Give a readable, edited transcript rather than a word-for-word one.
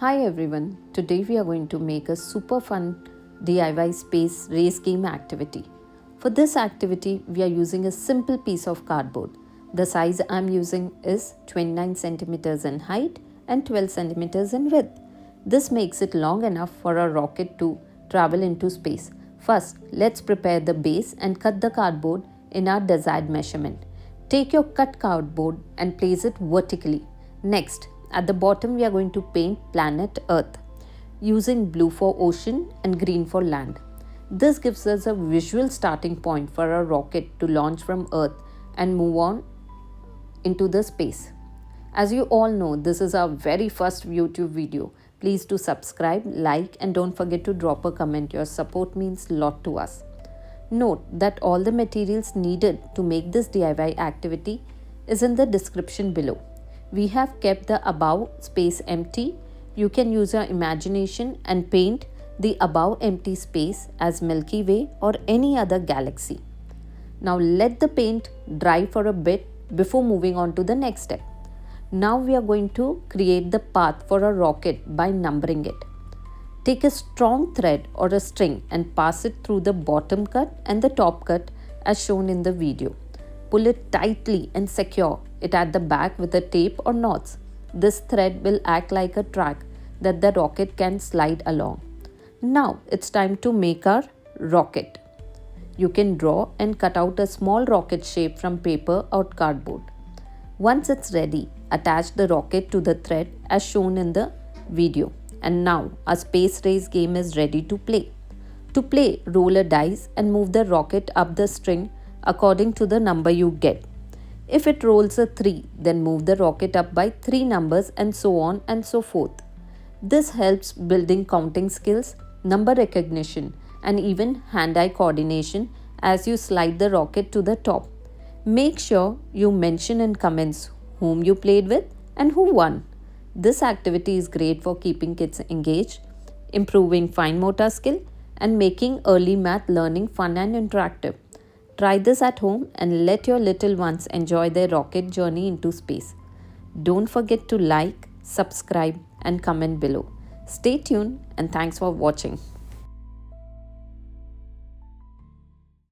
Hi everyone, today we are going to make a super fun DIY space race game activity. For this activity, we are using a simple piece of cardboard. The size I am using is 29 centimeters in height and 12 centimeters in width. This makes it long enough for a rocket to travel into space. First, let's prepare the base and cut the cardboard in our desired measurement. Take your cut cardboard and place it vertically. Next, at the bottom we are going to paint planet Earth using blue for ocean and green for land. This gives us a visual starting point for a rocket to launch from Earth and move on into the space. As you all know, this is our very first YouTube video. Please do subscribe, like, and don't forget to drop a comment. Your support means a lot to us. Note that all the materials needed to make this DIY activity is in the description below. We have kept the above space empty. You can use your imagination and paint the above empty space as Milky Way or any other galaxy. Now let the paint dry for a bit before moving on to the next step. Now we are going to create the path for a rocket by numbering it. Take a strong thread or a string and pass it through the bottom cut and the top cut as shown in the video. Pull it tightly and secure it at the back with a tape or knots. This thread will act like a track that the rocket can slide along. Now it's time to make our rocket. You can draw and cut out a small rocket shape from paper or cardboard. Once it's ready, attach the rocket to the thread as shown in the video. And now our space race game is ready to play. To play, roll a dice and move the rocket up the string according to the number you get. If it rolls a 3, then move the rocket up by 3 numbers and so on and so forth. This helps building counting skills, number recognition, and even hand-eye coordination as you slide the rocket to the top. Make sure you mention in comments whom you played with and who won. This activity is great for keeping kids engaged, improving fine motor skill, and making early math learning fun and interactive. Try this at home and let your little ones enjoy their rocket journey into space. Don't forget to like, subscribe, and comment below. Stay tuned and thanks for watching.